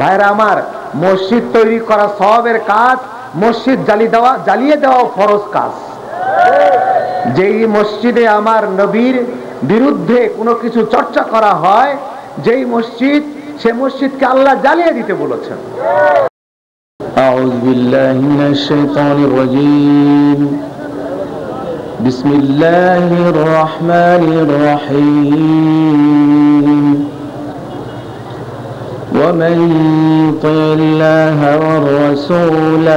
ভাইরা আমার, মসজিদ তৈরি করা সওয়াবের কাজ, মসজিদ জ্বালিয়ে দেওয়া ফরজ কাজ। যেই মসজিদে আমার নবীর বিরুদ্ধে কোনো কিছু চর্চা করা হয়, যেই মসজিদ, সে মসজিদকে আল্লাহ জ্বালিয়ে দিতে বলেছেন। আউযু বিল্লাহি মিনাশ শাইতানির রাজীম। বিসমিল্লাহির রহমানির রহিম। ومن يطع الله والرسول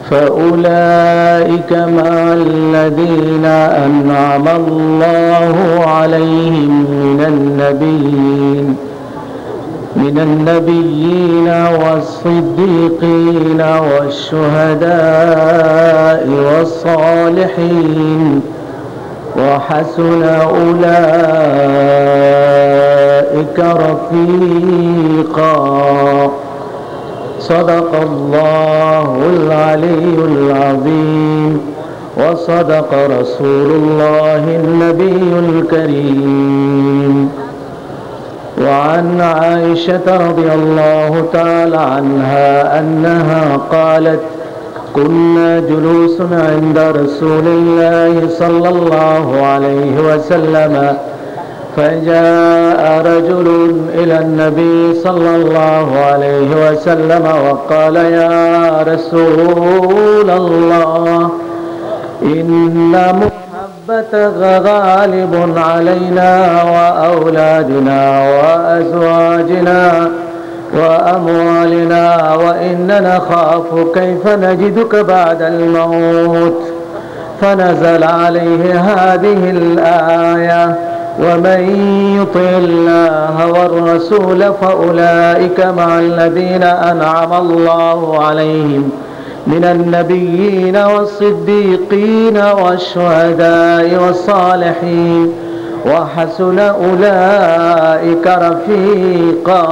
فأولئك مع الذين أنعم الله عليهم من النبيين والصديقين والشهداء والصالحين وحسن أولئك رفيقا صدق الله العلي العظيم وصدق رسول الله النبي الكريم. وعن عائشة رضي الله تعالى عنها أنها قالت: كنا جلوس عند رسول الله صلى الله عليه وسلم فجاء رجل إلى النبي صلى الله عليه وسلم وقال: يا رسول الله، إن محبتك غالب علينا وأولادنا وأزواجنا وأموالنا، وإننا نخاف كيف نجدك بعد الموت. فنزل عليه هذه الآية: ومن يطع الله والرسول فأولئك مع الذين أنعم الله عليهم من النبيين والصديقين والشهداء والصالحين وحسن أولئك رفيقا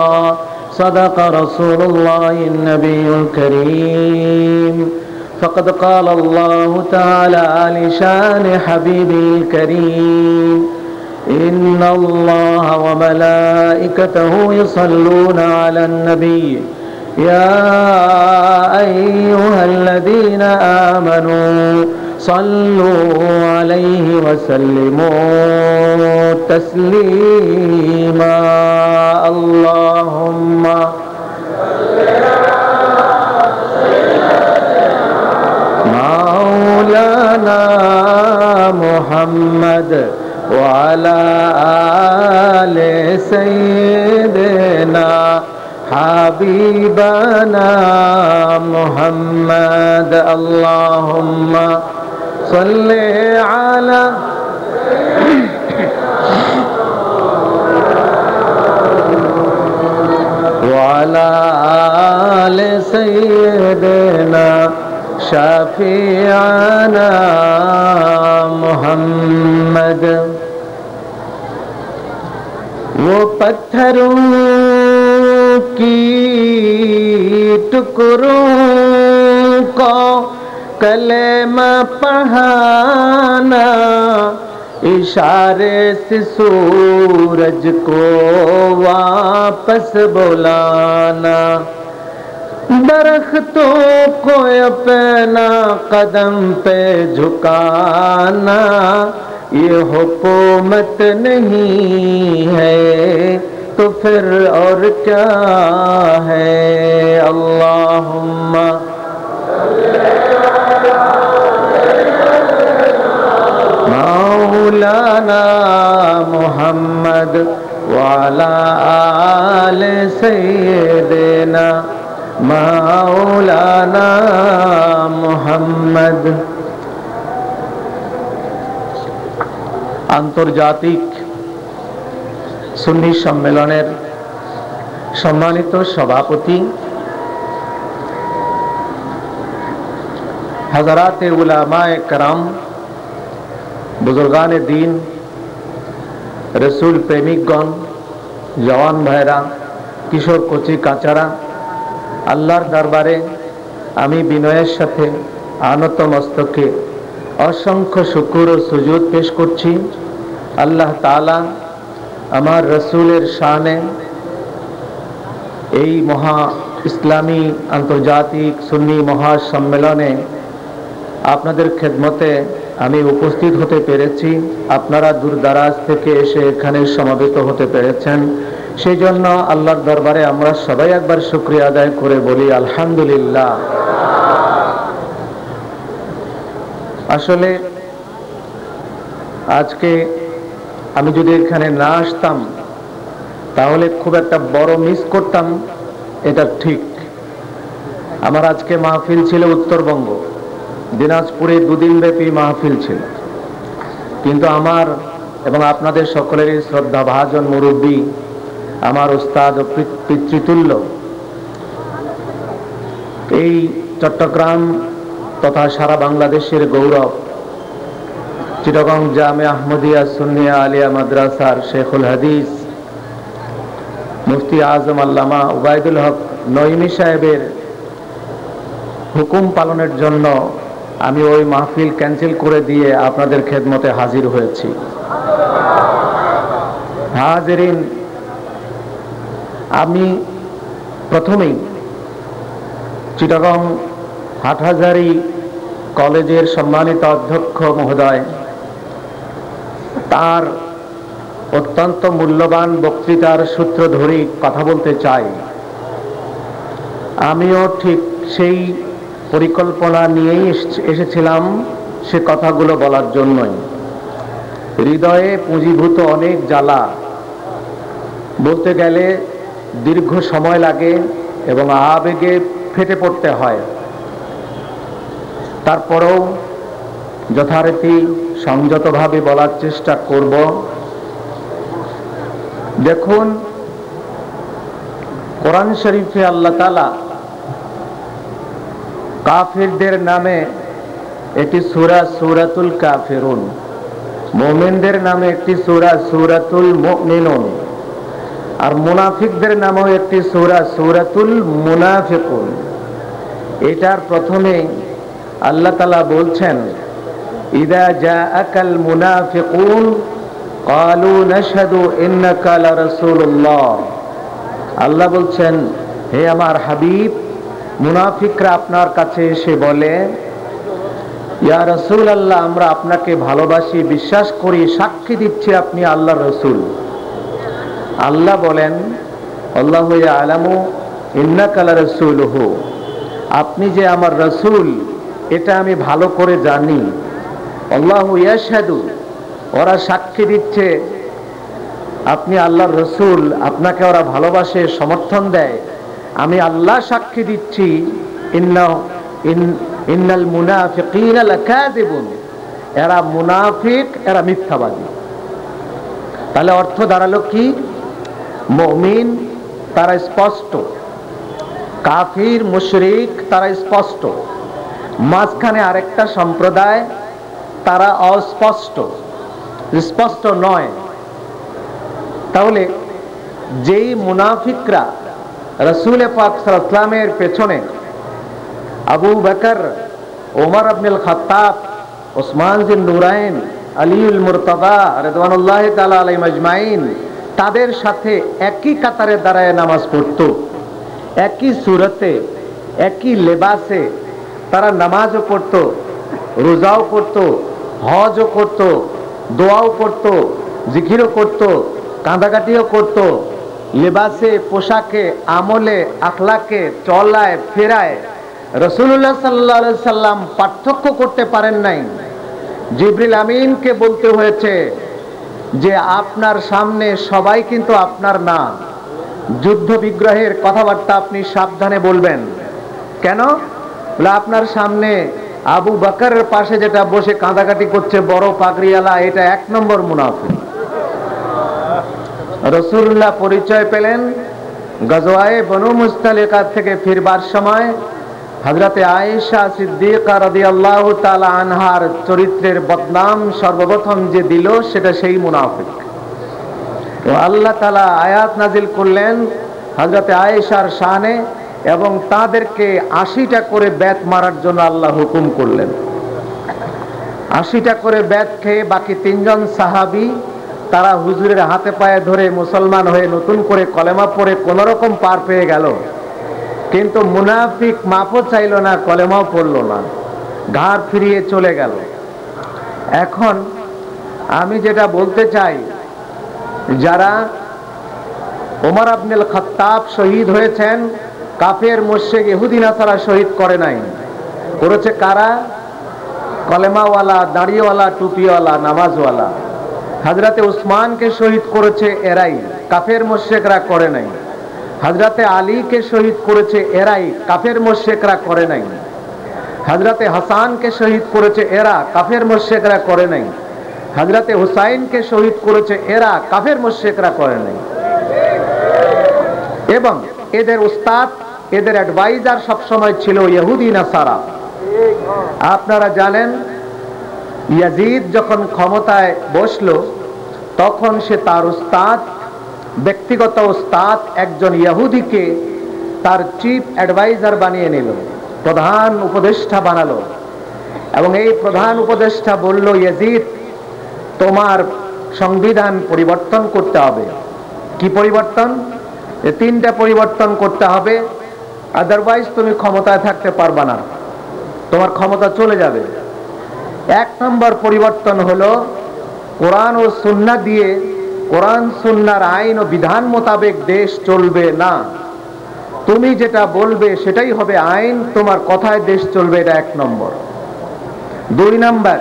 صدق رسول الله النبي الكريم. فقد قال الله تعالى لشان حبيبه الكريم: إن الله وملائكته يصلون على النبي يا أيها الذين آمنوا صلوا عليه وسلموا تسليما. اللهم مولانا محمد وعلى آل سيدنا حبيبنا محمد. اللهم صل على وعلى آل سيدنا شفيعنا محمد. वो पत्थरों की टुकड़ों को कलेमा पढ़ाना, इशारे से सूरज को वापस बुलाना, दरख्तों को अपना कदम पे झुकाना, ये हुकूमत नहीं है तो फिर और क्या है। अल्लाहुम्मा मौलाना मुहम्मद वाला आल सय्यदना मौलाना मुहम्मद। আন্তর্জাতিক সুন্নি সম্মেলনের সম্মানিত সভাপতি হযরতে উলামায়ে কেরাম, বুজুর্গানে দ্বীন, রসুল প্রেমিকগণ, জওয়ান ভাইরা, কিশোর কচি কাচারা, আল্লাহর দরবারে আমি বিনয়ের সাথে আনত মস্তকে অসংখ্য শুকর ও সুজুদ পেশ করছি। আল্লাহ তাআলা আমার রসুলের শানে এই মহা ইসলামী আন্তর্জাতিক সুন্নি মহাসম্মেলনে আপনাদের খেদমতে আমি উপস্থিত হতে পেরেছি। আপনারা দূরদারাজ থেকে এসে এখানে সমবেত হতে পেরেছেন, সেই জন্য আল্লাহর দরবারে আমরা সবাই একবার শুকরিয়া আদায় করে বলি আলহামদুলিল্লাহ। আসলে আজকে আমি যদি এখানে না আসতাম তাহলে খুব একটা বড় মিস করতাম, এটা ঠিক। আমার আজকে মাহফিল ছিল উত্তরবঙ্গ, দিনাজপুরে 2 দিন ব্যাপী মাহফিল ছিল, কিন্তু আমার এবং আপনাদের সকলেরই শ্রদ্ধাভাজন মুরব্বী, আমার উস্তাদ ও পিতৃতুল্য, এই চট্টগ্রাম তথা সারা বাংলাদেশের গৌরব চিটাগং জামে আহমদিয়া সুন্নিয়া আলিয়া মাদ্রাসার শেখুল হাদিস মুফতি আজম আল্লামা উবাইদুল হক নঈমী সাহেবের হুকুম পালনের জন্য আমি ওই মাহফিল ক্যান্সেল করে দিয়ে আপনাদের খেদমতে হাজির হয়েছি। হাজিরিন, আমি প্রথমেই চিটাগং হাটহাজারী কলেজের সম্মানিত অধ্যক্ষ মহোদয় তার অত্যন্ত মূল্যবান বক্তৃতার সূত্র ধরে কথা বলতে চাই। আমিও ঠিক সেই পরিকল্পনা নিয়েই এসেছিলাম সে কথাগুলো বলার জন্যই। হৃদয়ে পুঁজিভূত অনেক জ্বালা, বলতে গেলে দীর্ঘ সময় লাগে এবং আবেগে ফেটে পড়তে হয়। তারপরেও যথারীতি সংযতভাবে বলার চেষ্টা করব। দেখুন, কোরআন শরীফে আল্লাহ তাআলা কাফিরদের নামে একটি সূরা সূরাতুল কাফিরুন, মুমিনদের নামে একটি সূরা সূরাতুল মুমিনুন, আর মুনাফিকদের নামেও একটি সূরা সূরাতুল মুনাফিকুন। এটার প্রথমে আল্লাহ তাআলা বলছেন, ইযা জাআকাল মুনাফিকুন ক্বালু নাশহাদু ইন্নাকা লারাসূলুল্লাহ। আল্লাহ বলছেন, হে আমার হাবিব, মুনাফিকরা আপনার কাছে এসে বলে, ইয়া রাসূলুল্লাহ, আমরা আপনাকে ভালোবাসি, বিশ্বাস করি, সাক্ষী দিচ্ছি আপনি আল্লাহর রাসূল। আল্লাহ বলেন, আল্লাহু ইয়ালামু ইন্নাকা লারাসূলুহু, আপনি যে আমার রাসূল এটা আমি ভালো করে জানি। আল্লাহু ইয়াশহাদু, ওরা সাক্ষী দিচ্ছে আপনি আল্লাহর রাসূল, আপনাকে ওরা ভালোবাসে, সমর্থন দেয়। আমি আল্লাহ সাক্ষী দিচ্ছি, ইন্নাল মুনাফিকিনা লাকাযিবুন, এরা মুনাফিক, এরা মিথ্যাবাদী। তাহলে অর্থ দাঁড়ালো কি? মুমিন তারা স্পষ্ট, কাফির মুশরিক তারা স্পষ্ট, মাঝখানে আরেকটা সম্প্রদায় তারা অস্পষ্ট, স্পষ্ট নয়। তাহলে যেই মুনাফিকরা রাসূল পাক সাল্লাল্লাহু আলাইহি ওয়াসাল্লামের পেছনে আবু বকর, ওমর ইবনুল খাত্তাব, ওসমান বিন নুরাইন, আলীউল মুরতাদা রিদওয়ানুল্লাহি তাআলা আলাইহিম আজমাইন তাদের সাথে একই কাতারে দাঁড়ায় নামাজ পড়তো, একই সূরতে, একই লেবাসে তারা নামাজও পড়তো, রোজাও করতো, হজও করতো, দোয়াও করতো, জিকিরও করতো, কাঁদাকাটিও করতো। লেবাসে, পোশাকে, আমলে, আখলাকে, চলায়, ফেরায় রাসূলুল্লাহ সাল্লাল্লাহু আলাইহি সাল্লাম পার্থক্য করতে পারেন নাই। জিবরিল আমিনকে বলতে হয়েছে যে আপনার সামনে সবাই কিন্তু আপনার না, যুদ্ধ বিগ্রহের কথাবার্তা আপনি সাবধানে বলবেন। কেন? বলে আপনার সামনে আবু বকরের পাশে যেটা বসে কাঁদাকাটি করছে বড় পাগড়িওয়ালা, এটা 1 নম্বর মুনাফিক। রাসূলুল্লাহ পরিচয় পেলেন গজওয়ায়ে বনু মুস্তালিকা থেকে ফিরবার সময়। হযরতে আয়েশা সিদ্দিকা রাদিয়াল্লাহু তাআলা আনহার চরিত্রের বদনাম সর্বপ্রথম যে দিল সেটা সেই মুনাফিক। তো আল্লাহ তাআলা আয়াত নাজিল করলেন হযরতে আয়েশার শানে এবং তাদেরকে 80টা করে বেত মারার জন্য আল্লাহ হুকুম করলেন। 80টা করে বেত খেয়ে বাকি 3 জন সাহাবী তারা হুজুরের হাতে পায়ে ধরে মুসলমান হয়ে নতুন করে কলেমা পড়ে কোন রকম পার পেয়ে গেল, কিন্তু মুনাফিক মাপও চাইল না, কলেমাও পড়ল না, ঘাড় ফিরিয়ে চলে গেল। এখন আমি যেটা বলতে চাই, যারা ওমর আব্দুল খাত্তাব শহীদ হয়েছেন, কাফের মুশরিক ইহুদি নাসারা শহীদ করে নাই। করেছে কারা? কলেমাওয়ালা, দাড়িওয়ালা, টুপিওয়ালা, নামাজওয়ালা। হযরতে উসমানকে শহীদ করেছে এরাই, কাফের মুশরিকরা করে নাই। হযরতে আলীকে শহীদ করেছে এরাই, কাফের মুশরিকরা করে নাই। হযরতে হাসানকে শহীদ করেছে এরা, কাফের মুশরিকরা করে নাই। হযরতে হুসাইনকে শহীদ করেছে এরা, কাফের মুশরিকরা করে নাই। এবং এদের উস্তাদ, এদের অ্যাডভাইজার সবসময় ছিল ইহুদি নাসারা। আপনারা জানেন, ইয়াজিদ যখন ক্ষমতায় বসলো, তখন সে তার উস্তাদ, ব্যক্তিগত উস্তাদ একজন ইহুদিকে তার চিফ অ্যাডভাইজার বানিয়ে নিল, প্রধান উপদেষ্টা বানালো। এবং এই প্রধান উপদেষ্টা বলল, ইয়াজিদ, তোমার সংবিধান পরিবর্তন করতে হবে। কি পরিবর্তন? এই তিনটা পরিবর্তন করতে হবে, আদারওয়াইজ তুমি ক্ষমতায় থাকতে পারবা না, তোমার ক্ষমতা চলে যাবে। এক নম্বর পরিবর্তন হলো, কোরআন ও সুন্নাহ দিয়ে, কোরআন সুন্নাহর আইন ও বিধান মোতাবেক দেশ চলবে না, তুমি যেটা বলবে সেটাই হবে আইন, তোমার কথায় দেশ চলবে, এটা এক নম্বর। দুই নম্বর,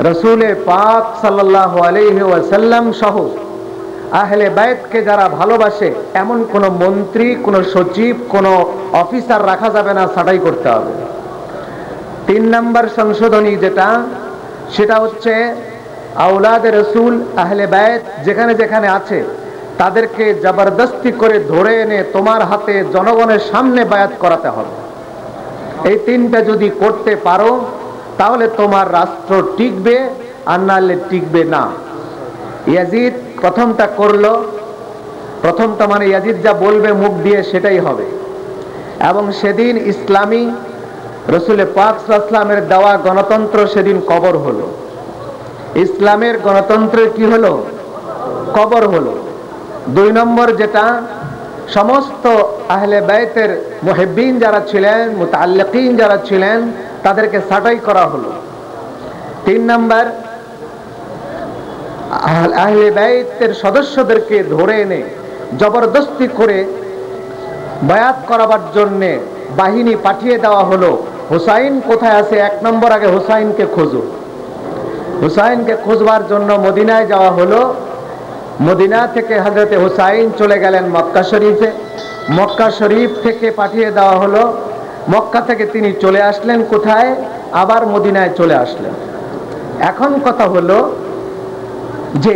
রাসূল পাক সাল্লাল্লাহু আলাইহি ওয়াসাল্লাম সহ আহলে বাইতকে যারা ভালোবাসে এমন কোন মন্ত্রী, কোন সচিব, কোন অফিসার রাখা যাবে না, ছাঁটাই করতে হবে। তিন নম্বর সংশোধনী যেটা, সেটা হচ্ছে আওলাদে রাসূল, আহলে বাইত যেখানে যেখানে আছে তাদেরকে জবরদস্তি করে ধরে এনে তোমার হাতে জনগণের সামনে বায়াত করাতে হবে। এই তিনটা যদি করতে পারো তাহলে তোমার রাষ্ট্র টিকবে, আর নাহলে টিকবে না। ইয়াজিদ প্রথমটা করলো, প্রথমটা মানে ইয়াজিদ যা বলবে মুখ দিয়ে সেটাই হবে। এবং সেদিন ইসলামী রাসূল পাক সাল্লাল্লাহু আলাইহি ওয়াসাল্লামের দেওয়া গণতন্ত্র সেদিন কবর হলো। ইসলামের গণতন্ত্রের কি হলো? কবর হলো। দুই নম্বর যেটা, সমস্ত আহলে বাইতের মুহিব্বিন যারা ছিলেন, মুতাআল্লিকিন যারা ছিলেন, তাদেরকে ছাঁটাই করা হলো। তিন নম্বর, আহলে বাইতের সদস্যদেরকে ধরে এনে জবরদস্তি করে বায়াত করাবার জন্য বাহিনী পাঠিয়ে দেওয়া হলো। হুসাইন কোথায় আছে? এক নম্বর, আগে হুসাইনকে খোঁজো। হুসাইনকে খুঁজবার জন্য মদিনায় যাওয়া হলো। মদিনা থেকে হযরতে হুসাইন চলে গেলেন মক্কা শরীফে। মক্কা শরীফ থেকে পাঠিয়ে দেওয়া হলো। মক্কা থেকে তিনি চলে আসলেন কোথায়? আবার মদিনায় চলে আসলেন। এখন কথা হলো যে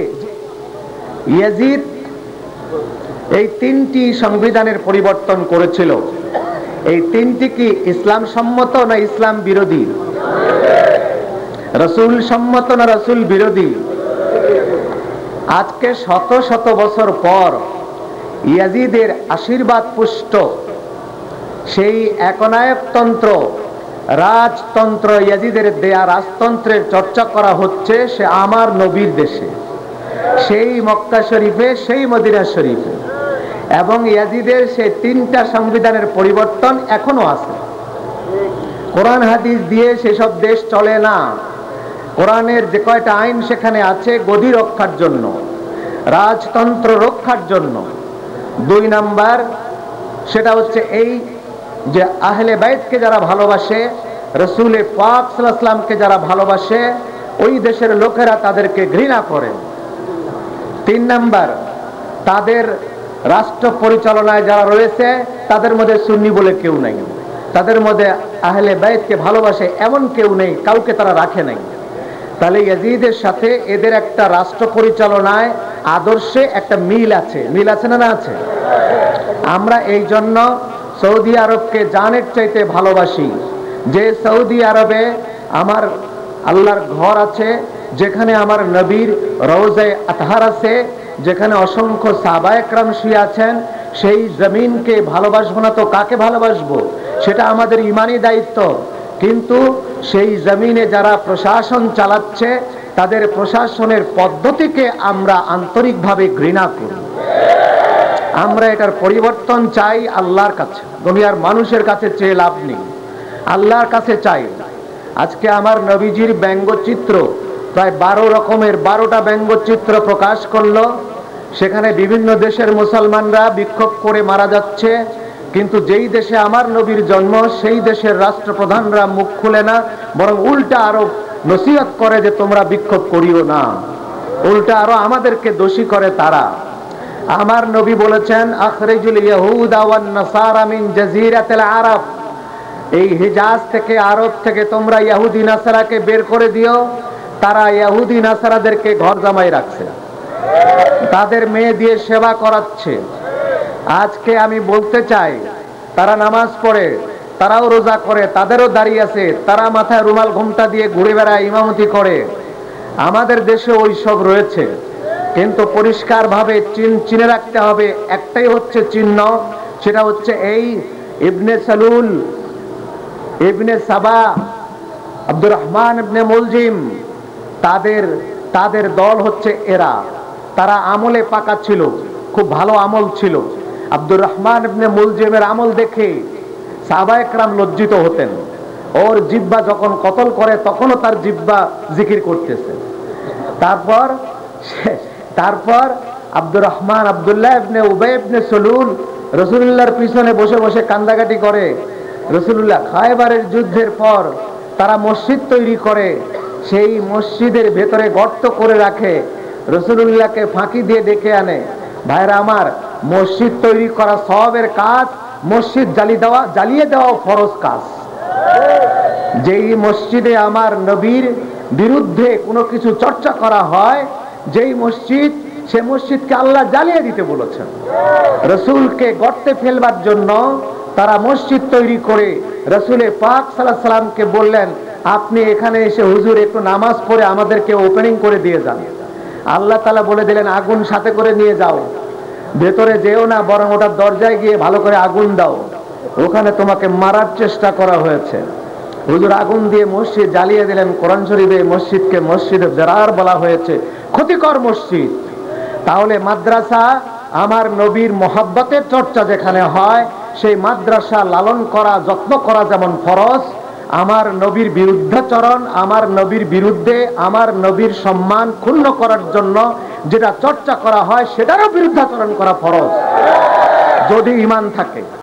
ইয়াজিদ এই তিনটি সংবিধানের পরিবর্তন করেছিল, এই তিনটি কি ইসলাম সম্মত না ইসলাম বিরোধী? রাসূল সম্মত না রাসূল বিরোধী? আজকে শত শত বছর পর ইয়াজিদের আশীর্বাদ পুষ্ট সেই একনায়কতন্ত্র, রাজতন্ত্র, ইয়াজিদের দেয়া রাজতন্ত্রের চর্চা করা হচ্ছে সে আমার নবীর দেশে, সেই মক্কা শরীফে, সেই মদিনা শরীফে। এবং ইয়াজিদের সেই তিনটা সংবিধানের পরিবর্তন এখনো আছে। কোরআন হাদিস দিয়ে সেসব দেশ চলে না। কোরআনের যে কয়টা আইন সেখানে আছে গদি রক্ষার জন্য, রাজতন্ত্র রক্ষার জন্য। দুই নাম্বার, সেটা হচ্ছে এই যে আহলে বাইতকে যারা ভালোবাসে, রাসূল পাক সাল্লাল্লাহু আলাইহি ওয়াসাল্লামকে যারা ভালোবাসে, ওই দেশের লোকেরা তাদেরকে ঘৃণা করে। তিন নাম্বার, তাদের রাষ্ট্র পরিচালনায় যারা রয়েছে তাদের মধ্যে সুন্নি বলে কেউ নাই, তাদের মধ্যে আহলে বাইতকে ভালোবাসে এমন কেউ নেই, কাউকে তারা রাখে নাই। তাহলে ইয়াজিদের সাথে এদের একটা রাষ্ট্র পরিচালনায় আদর্শে একটা মিল আছে। মিল আছে না? না আছে। আমরা এই জন্য সৌদি আরবকে জানের চাইতে ভালোবাসি। যে সৌদি আরবে আমার আল্লাহর ঘর আছে, যেখানে আমার নবীর রওজায়ে আতহার আছে, যেখানে অসংখ্য সাহাবায়ে কেরাম শুয়ে আছেন, সেই জমিনকে ভালোবাসবো না তো কাকে ভালোবাসবো? সেটা আমাদের ঈমানি দায়িত্ব। কিন্তু সেই জমিনে যারা প্রশাসন চালাচ্ছে তাদের প্রশাসনের পদ্ধতিকে আমরা আন্তরিকভাবে ঘৃণা করি। আমরা এটার পরিবর্তন চাই আল্লাহর কাছে, দুনিয়ার মানুষের কাছে চেয়ে লাভ নেই, আল্লাহর কাছে চাই। আজকে আমার নবীজির ব্যঙ্গচিত্র প্রায় 12 রকমের 12টা ব্যঙ্গচিত্র প্রকাশ করলো। সেখানে বিভিন্ন দেশের মুসলমানরা বিক্ষোভ করে মারা যাচ্ছে, কিন্তু যেই দেশে আমার নবীর জন্ম সেই দেশের রাষ্ট্রপ্রধানরা মুখ খুলে না, বরং উল্টা আরো নসিহত করে যে তোমরা বিক্ষোভ করিও না, উল্টা আরো আমাদেরকে দোষী করে তারা। আমার নবী বলেছেন, আখরিজুল ইয়াহুদা ওয়ান নাসারা মিন জাজিরাতিল আরব, এই হিজাজ থেকে, আরব থেকে তোমরা ইহুদি নাসারাকে বের করে দিও। তারা ইহুদি নাসারাদেরকে ঘর জামাই রাখছে, তাদের মেয়ে দিয়ে সেবা করাচ্ছে। আজকে আমি বলতে চাই, তারা নামাজ পড়ে, তারাও রোজা করে, তাদেরও দাড়ি আছে, তারা মাথায় রুমাল ঘোমটা দিয়ে ঘুরে বেড়ায়, ইমামতি করে। আমাদের দেশে ওই সব রয়েছে, কিন্তু পরিষ্কারভাবে চিনে রাখতে হবে, একটাই হচ্ছে চিহ্ন, সেটা হচ্ছে এই ইবনে সালুল, ইবনে সাবা, আব্দুর রহমান ইবনে মুলজিম, তাদের দল হচ্ছে এরা। তারা আমলে পাকা ছিল, খুব ভালো আমল ছিল। আব্দুর রহমান ইবনে মুলজিমের আমল দেখে সাহাবায়ে কেরাম লজ্জিত হতেন। ওর জিহ্বা যখন কতল করে তখনও তার জিহ্বা জিকির করতেছে। তারপর আব্দুর রহমান, আব্দুল্লাহ ইবনে উবাই ইবনে সালুল রাসূলুল্লাহর পিছনে বসে বসে কান্দাকাটি করে। রাসূলুল্লাহ খায়বারের যুদ্ধের পর তারা মসজিদ তৈরি করে, সেই মসজিদের ভেতরে গর্ত করে রাখে, রাসূলুল্লাহকে ফাঁকি দিয়ে ডেকে আনে। ভাইরা আমার, মসজিদ তৈরি করা সওয়াবের কাজ, মসজিদ জ্বালিয়ে দেওয়া ফরজ কাজ। যেই মসজিদে আমার নবীর বিরুদ্ধে কোনো কিছু চর্চা করা হয়, যেই মসজিদ, সে মসজিদকে আল্লাহ জ্বালিয়ে দিতে বলেছেন। রাসূলকে গর্তে ফেলবার জন্য তারা মসজিদ তৈরি করে রাসূলে পাক সাল্লাল্লাহু আলাইহি সাল্লামকে বললেন, আপনি এখানে এসে হুজুর একটু নামাজ পড়ে আমাদেরকে ওপেনিং করে দিয়ে যান। আল্লাহ তাআলা বলে দিলেন, আগুন সাথে করে নিয়ে যাও, ভেতরে যেও না, বরং ওটার দরজায় গিয়ে ভালো করে আগুন দাও, ওখানে তোমাকে মারার চেষ্টা করা হয়েছে। হুজুর আগুন দিয়ে মসজিদ জ্বালিয়ে দিলেন। কোরআন শরীফে মসজিদকে মসজিদে জারার বলা হয়েছে, ক্ষতিকর মসজিদ। তাহলে মাদ্রাসা, আমার নবীর মহব্বতের চর্চা যেখানে হয়, সেই মাদ্রাসা লালন করা, যত্ন করা যেমন ফরজ, আমার নবীর বিরুদ্ধাচরণ, আমার নবীর বিরুদ্ধে আমার নবীর সম্মান ক্ষুণ্ণ করার জন্য যেটা চর্চা করা হয়, সেটারও বিরুদ্ধাচরণ করা ফরজ, যদি ঈমান থাকে।